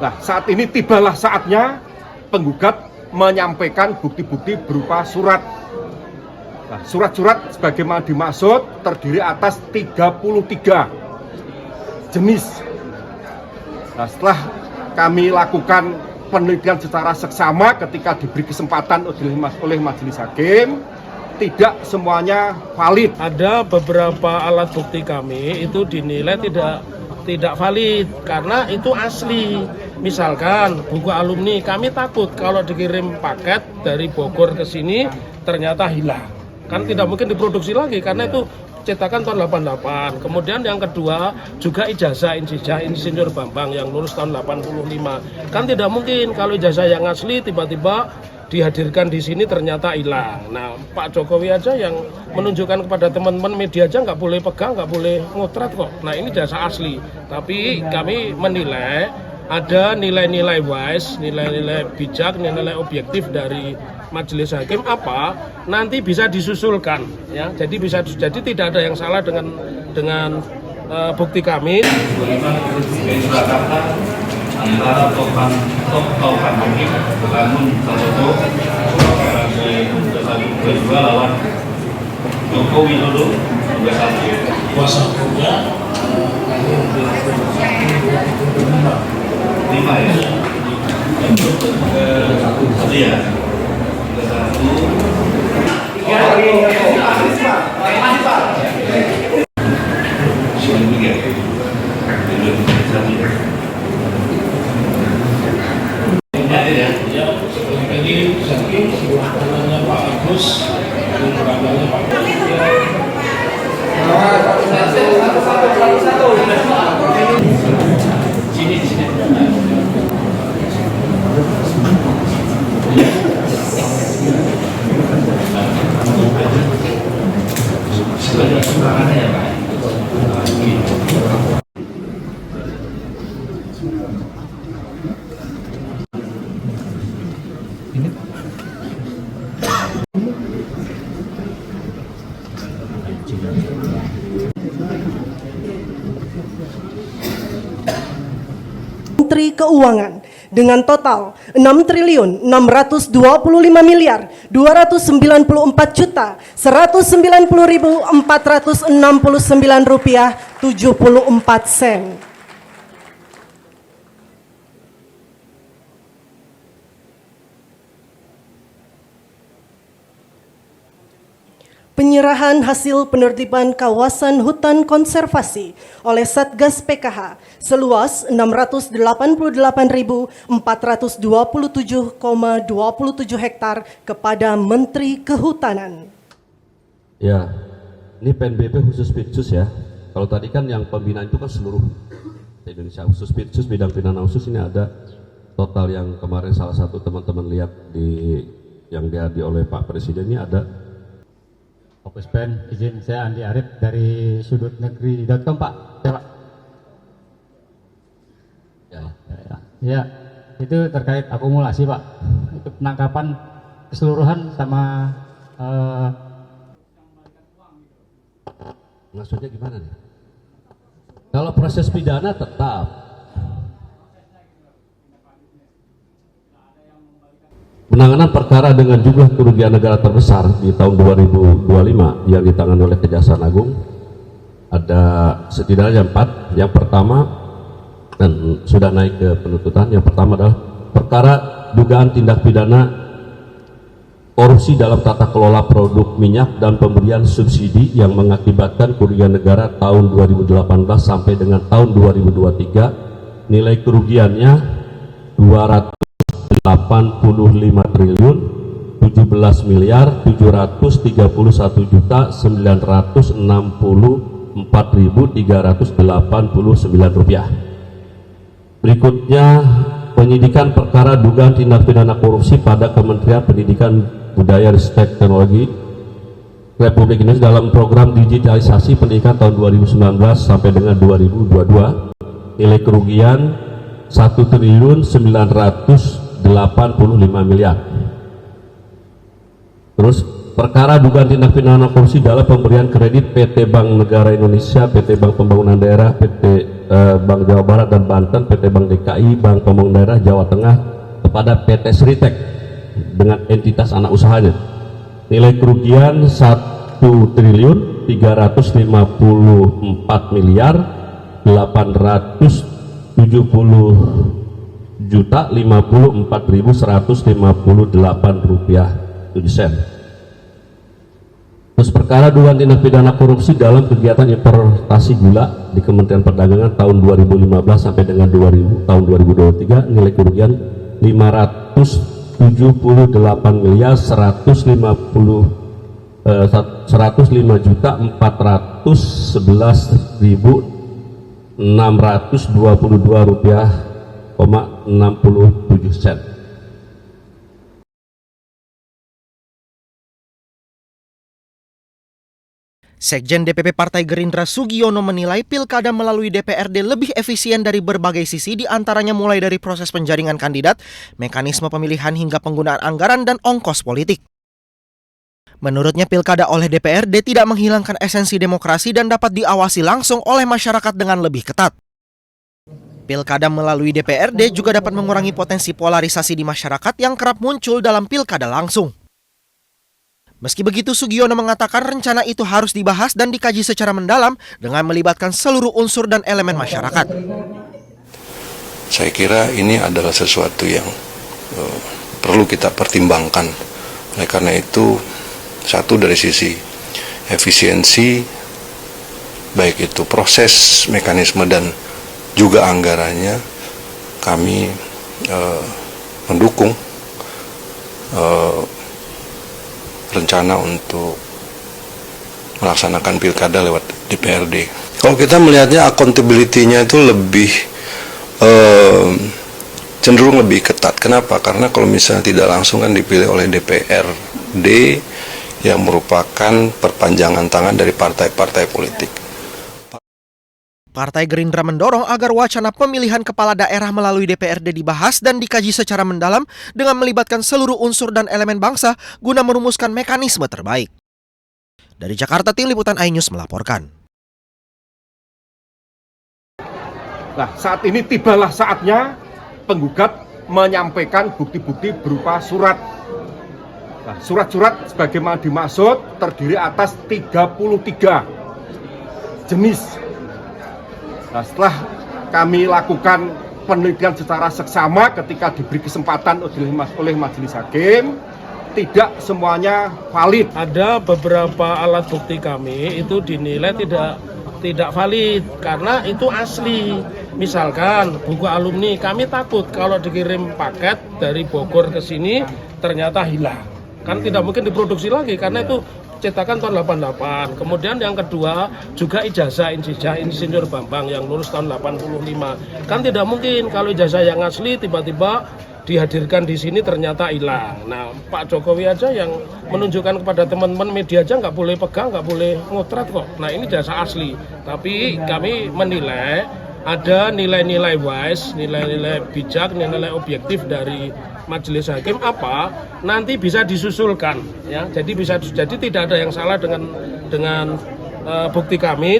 Nah, saat ini tibalah saatnya penggugat menyampaikan bukti-bukti berupa surat. Nah, surat-surat sebagaimana dimaksud terdiri atas 33 jenis. Nah, setelah kami lakukan penelitian secara seksama ketika diberi kesempatan oleh majelis hakim, tidak semuanya valid. Ada beberapa alat bukti kami itu dinilai tidak valid karena itu asli. Misalkan buku alumni, kami takut kalau dikirim paket dari Bogor ke sini ternyata hilang. Kan tidak mungkin diproduksi lagi karena itu cetakan tahun 88. Kemudian yang kedua juga ijazah Insinyur Bambang yang lulus tahun 85. Kan tidak mungkin kalau ijazah yang asli tiba-tiba dihadirkan di sini ternyata hilang. Nah, Pak Jokowi aja yang menunjukkan kepada teman-teman media aja nggak boleh pegang, nggak boleh ngotret kok. Nah, ini jasa asli. Tapi kami menilai ada nilai-nilai wise, nilai-nilai bijak, nilai-nilai objektif dari majelis hakim apa nanti bisa disusulkan ya. Jadi tidak ada yang salah dengan bukti kami. Antara top Kaupan Hakim Bangun Saloto sebagai kedua lawan Joko Widodo 21 kuasa hukumnya 5 ya. Satu ya. Jadi saking sebelah kanannya Pak Agus, belakangnya Pak sini. Ya, Pak. Menteri Keuangan dengan total 6.625.294.190.469 rupiah 74 sen. Penyerahan hasil penertiban kawasan hutan konservasi oleh Satgas PKH seluas 688.427,27 hektar kepada Menteri Kehutanan. Ya, ini PNBP khusus Pitsus ya. Kalau tadi kan yang pembinaan itu kan seluruh Indonesia, khusus Pitsus bidang pidana khusus ini ada total yang kemarin salah satu teman-teman lihat yang dihadir oleh Pak Presiden ini ada. Fokus Pen, izin saya Andi Arif dari sudutnegeri.com Pak. Ya Pak. Ya, itu terkait akumulasi Pak. Itu penangkapan keseluruhan sama maksudnya gimana nih? Kalau proses pidana tetap. Penanganan perkara dengan jumlah kerugian negara terbesar di tahun 2025 yang ditangani oleh Kejaksaan Agung ada setidaknya 4. Yang pertama, dan sudah naik ke penuntutan, yang pertama adalah perkara dugaan tindak pidana korupsi dalam tata kelola produk minyak dan pemberian subsidi yang mengakibatkan kerugian negara tahun 2018 sampai dengan tahun 2023 nilai kerugiannya 285.791.964.389 rupiah. Berikutnya penyidikan perkara dugaan tindak pidana korupsi pada Kementerian Pendidikan Budaya Ristek Teknologi Republik Indonesia dalam program digitalisasi pendidikan tahun 2019 sampai dengan 2022 nilai kerugian 1.985 miliar. Terus perkara dugaan tindak pidana korupsi dalam pemberian kredit PT Bank Negara Indonesia, PT Bank Pembangunan Daerah, PT Bank Jawa Barat dan Banten, PT Bank DKI, Bank Pembangunan Daerah Jawa Tengah kepada PT Sritek dengan entitas anak usahanya. Nilai kerugian 1.850.870.054.158,7 Terus perkara dugaan tindak pidana korupsi dalam kegiatan importasi gula di Kementerian Perdagangan tahun 2015 sampai dengan tahun 2023 nilai kerugian 105.411.422,67. Sekjen DPP Partai Gerindra Sugiono menilai pilkada melalui DPRD lebih efisien dari berbagai sisi, diantaranya mulai dari proses penjaringan kandidat, mekanisme pemilihan hingga penggunaan anggaran dan ongkos politik. Menurutnya pilkada oleh DPRD tidak menghilangkan esensi demokrasi dan dapat diawasi langsung oleh masyarakat dengan lebih ketat. Pilkada melalui DPRD juga dapat mengurangi potensi polarisasi di masyarakat yang kerap muncul dalam pilkada langsung. Meski begitu, Sugiono mengatakan rencana itu harus dibahas dan dikaji secara mendalam dengan melibatkan seluruh unsur dan elemen masyarakat. Saya kira ini adalah sesuatu yang perlu kita pertimbangkan. Oleh karena itu, satu dari sisi efisiensi, baik itu proses, mekanisme, dan juga anggarannya, kami mendukung rencana untuk melaksanakan pilkada lewat DPRD. Kalau kita melihatnya accountability-nya itu lebih cenderung lebih ketat. Kenapa? Karena kalau misalnya tidak langsung kan dipilih oleh DPRD yang merupakan perpanjangan tangan dari partai-partai politik. Partai Gerindra mendorong agar wacana pemilihan kepala daerah melalui DPRD dibahas dan dikaji secara mendalam dengan melibatkan seluruh unsur dan elemen bangsa guna merumuskan mekanisme terbaik. Dari Jakarta, Tim Liputan iNews melaporkan. Nah, saat ini tibalah saatnya penggugat menyampaikan bukti-bukti berupa surat. Nah, surat-surat sebagaimana dimaksud terdiri atas 33 jenis. Nah, setelah kami lakukan penelitian secara seksama ketika diberi kesempatan oleh majelis hakim, tidak semuanya valid. Ada beberapa alat bukti kami itu dinilai tidak valid karena itu asli. Misalkan buku alumni, kami takut kalau dikirim paket dari Bogor ke sini ternyata hilang. Kan tidak mungkin diproduksi lagi karena itu cetakan tahun 88. Kemudian yang kedua juga ijazah Insinyur Bambang yang lulus tahun 85. Kan tidak mungkin kalau ijazah yang asli tiba-tiba dihadirkan di sini ternyata hilang. Nah, Pak Jokowi aja yang menunjukkan kepada teman-teman media aja nggak boleh pegang, nggak boleh ngotret kok. Nah, ini jasa asli. Tapi kami menilai ada nilai-nilai wise, nilai-nilai bijak, nilai-nilai objektif dari majelis hakim apa nanti bisa disusulkan ya. Jadi tidak ada yang salah dengan bukti kami.